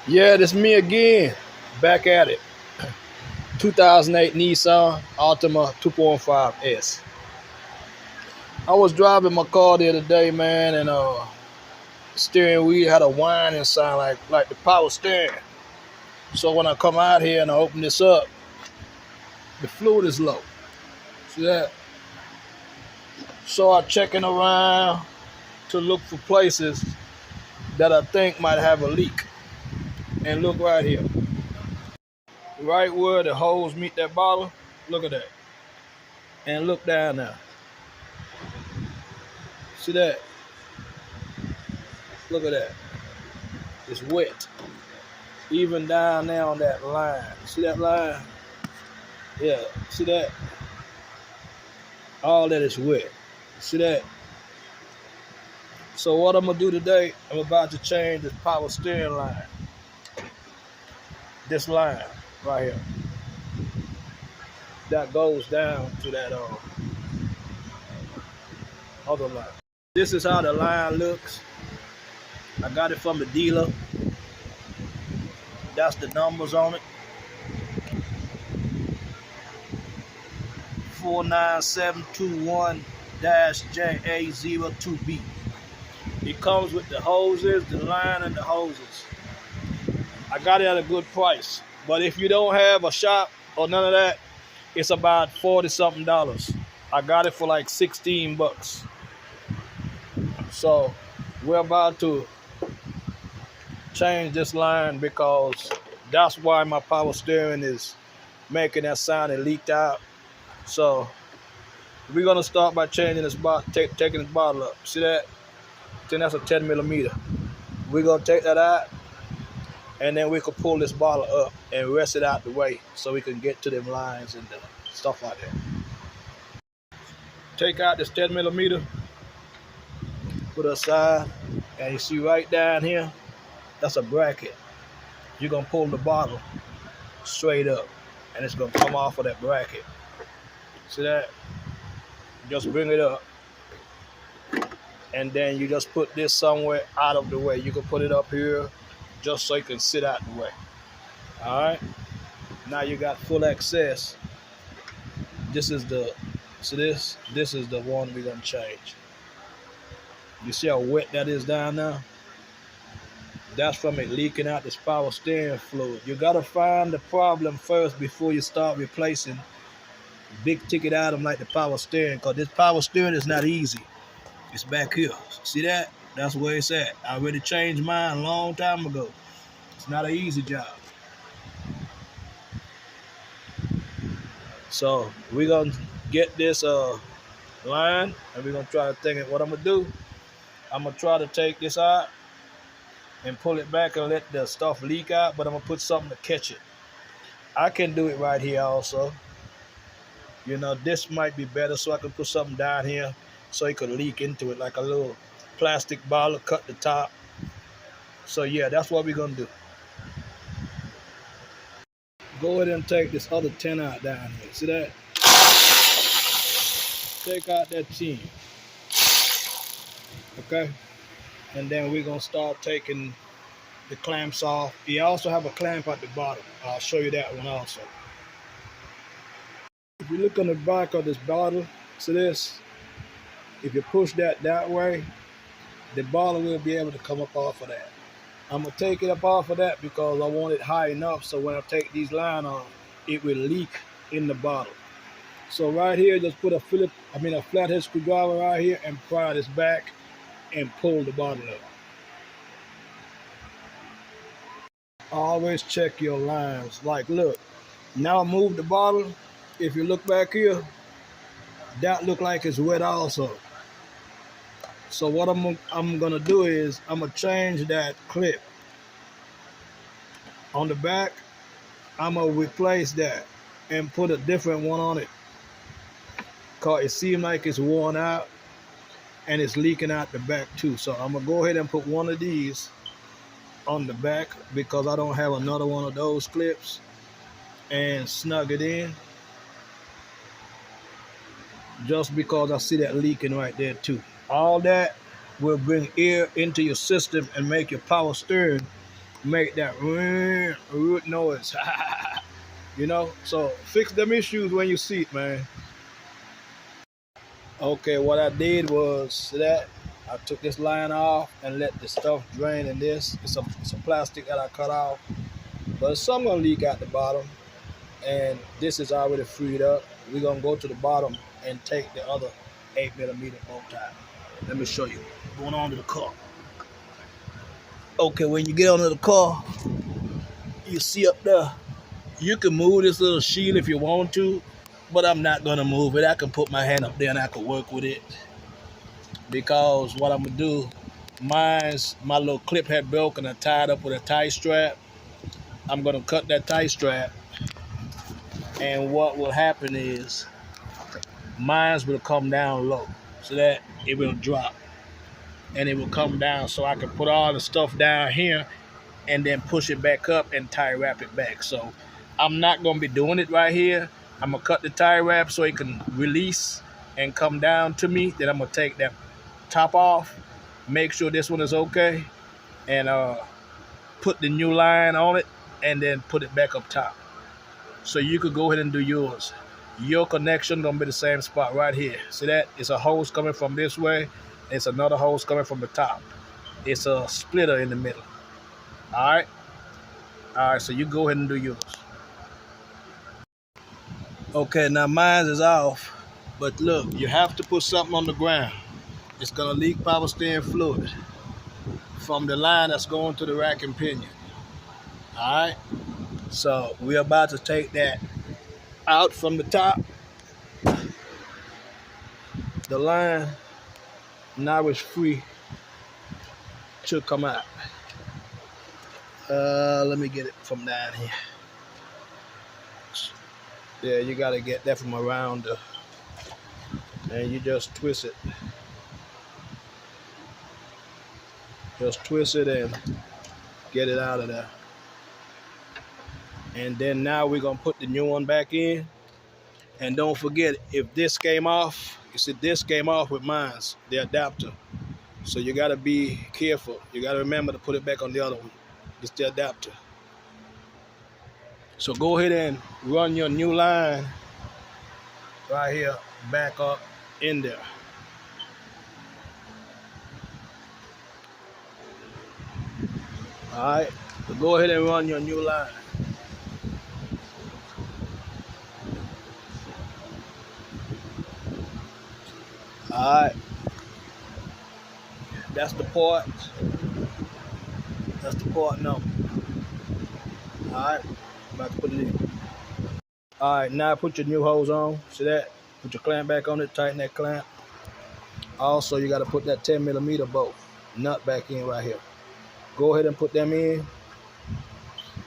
Yeah, this me again. Back at it. 2008 Nissan Altima 2.5S. I was driving my car the other day, man, and steering wheel had a whining sound like the power steering. So when I come out here and I open this up, the fluid is low. See that? So I'm checking around to look for places that I think might have a leak. And look right here. Right where the hose meet that bottle, look at that. And look down there. See that? Look at that. It's wet. Even down there on that line. See that line? Yeah. See that? All that is wet. See that? So what I'm gonna do today, I'm about to change this power steering line. This line right here. That goes down to that other line. This is how the line looks. I got it from the dealer. That's the numbers on it. 49721-JA02B. It comes with the hoses, the line, and the hoses. I got it at a good price. But if you don't have a shop or none of that, it's about $40-something. I got it for like 16 bucks. So we're about to change this line because that's why my power steering is making that sound and leaked out. So we're gonna start by changing this bottle, taking this bottle up. See that? Then that's a 10 millimeter. We're gonna take that out, and then we can pull this bottle up and rest it out the way so we can get to them lines and the stuff like that. Take out this 10 millimeter, put it aside, and you see right down here, that's a bracket. You're gonna pull the bottle straight up, and it's gonna come off of that bracket. See that? Just bring it up, and then you just put this somewhere out of the way. You can put it up here just so you can sit out the way. All right, now you got full access. This is the this is the one we're gonna change. You see how wet that is down there? That's from it leaking out this power steering fluid. You gotta find the problem first before you start replacing big ticket item like the power steering, because this power steering is not easy. It's back here. See that? That's where it's at. I already changed mine a long time ago. It's not an easy job. So we're gonna get this line, and we're gonna try to think it. What I'm gonna do, I'm gonna try to take this out and pull it back and let the stuff leak out, but I'm gonna put something to catch it. I can do it right here also. You know, this might be better, so I can put something down here so it could leak into it, like a little plastic bottle, cut the top. So yeah, that's what we're gonna do. Go ahead and take this other 10 out down here. See that? Take out that 10. Okay? And then we're gonna start taking the clamps off. You also have a clamp at the bottom. I'll show you that one also. If you look on the back of this bottle, see this? If you push that way, the bottle will be able to come up off of that. I'm gonna take it up off of that because I want it high enough so when I take these lines off, it will leak in the bottle. So right here, just put a flathead screwdriver right here and pry this back and pull the bottle up. Always check your lines. Like, look, now I move the bottle. If you look back here, that look like it's wet also. So what I'm gonna do is I'm gonna change that clip on the back. I'm gonna replace that and put a different one on it, cause it seems like it's worn out and it's leaking out the back too. So I'm gonna go ahead and put one of these on the back because I don't have another one of those clips, and snug it in, just because I see that leaking right there too. All that will bring air into your system and make your power steering make that root noise. You know, so fix them issues when you see it, man. Okay, what I did was that I took this line off and let the stuff drain in this. It's a plastic that I cut off, but some gonna leak out the bottom, and this is already freed up. We're gonna go to the bottom and take the other 8mm bow tie. Let me show you. Going on to the car. Okay, when you get onto the car, you see up there, you can move this little shield if you want to, but I'm not gonna move it. I can put my hand up there and I can work with it, because what I'm gonna do, my little clip had broken and tied up with a tie strap. I'm gonna cut that tie strap, and what will happen is mine will come down low so that it will drop and it will come down, so I can put all the stuff down here and then push it back up and tie wrap it back. So I'm not gonna be doing it right here. I'm gonna cut the tie wrap so it can release and come down to me. Then I'm gonna take that top off, make sure this one is okay, and put the new line on it, and then put it back up top. So you could go ahead and do yours. Your connection gonna be the same spot right here. See that? It's a hose coming from this way. It's another hose coming from the top. It's a splitter in the middle. All right. All right. So you go ahead and do yours. Okay. Now mine is off, but look, you have to put something on the ground. It's gonna leak power steering fluid from the line that's going to the rack and pinion. All right. So we're about to take that out from the top. The line now is free to come out. Let me get it from down here. Yeah, you gotta get that from around and you just twist it. Just twist it and get it out of there. And then now we're gonna put the new one back in. And don't forget, if this came off, you see this came off with mine, the adapter. So you gotta be careful. You gotta remember to put it back on the other one. It's the adapter. So go ahead and run your new line right here back up in there. All right, so go ahead and run your new line. All right, that's the port. That's the port number. All right, I'm about to put it in. All right, now put your new hose on. See that? Put your clamp back on it, tighten that clamp. Also, you got to put that 10mm bolt nut back in right here. Go ahead and put them in.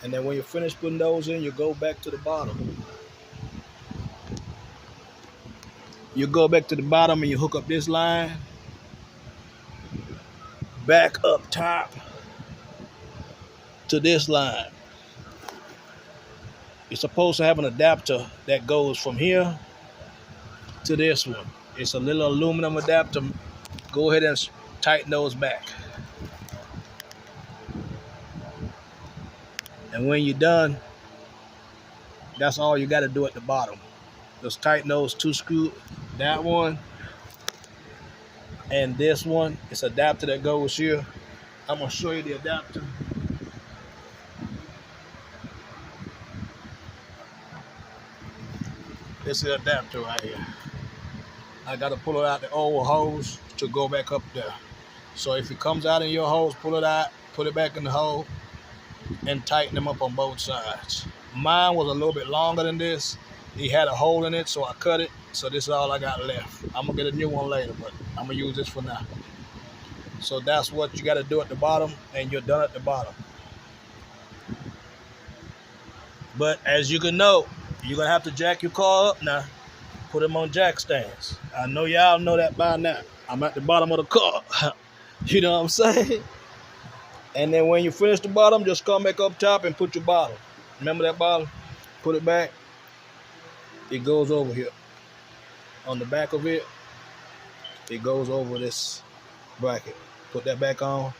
And then when you finish putting those in, you go back to the bottom. You go back to the bottom and you hook up this line. Back up top to this line. You're supposed to have an adapter that goes from here to this one. It's a little aluminum adapter. Go ahead and tighten those back. And when you're done, that's all you got to do at the bottom. Just tighten those two screws, that one and this one. It's an adapter that goes here. I'm going to show you the adapter. This is the adapter right here. I got to pull it out the old hose to go back up there. So if it comes out in your hose, pull it out, put it back in the hole, and tighten them up on both sides. Mine was a little bit longer than this. He had a hole in it, so I cut it. So this is all I got left. I'm gonna get a new one later, but I'm gonna use this for now. So that's what you gotta do at the bottom, and you're done at the bottom. But as you can know, you're gonna have to jack your car up now. Put them on jack stands. I know y'all know that by now. I'm at the bottom of the car. You know what I'm saying? And then when you finish the bottom, just come back up top and put your bottle. Remember that bottle? Put it back. It goes over here. On the back of it, it goes over this bracket. Put that back on,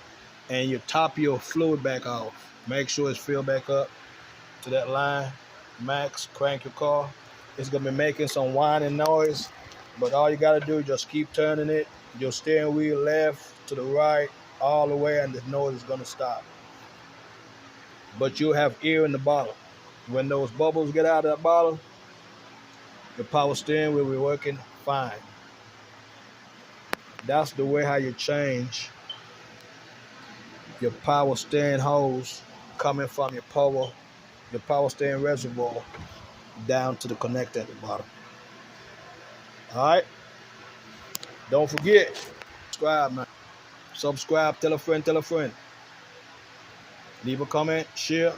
and you top your fluid back off. Make sure it's filled back up to that line. Max, crank your car. It's gonna be making some whining noise, but all you gotta do is just keep turning it, your steering wheel left to the right, all the way, and the noise is gonna stop. But you'll have air in the bottle. When those bubbles get out of that bottle, the power steering will be working fine. That's the way how you change your power steering hose coming from your power steering reservoir down to the connector at the bottom. Alright? Don't forget, subscribe, man. Subscribe, tell a friend, tell a friend. Leave a comment, share,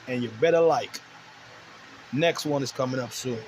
and you better like. Next one is coming up soon.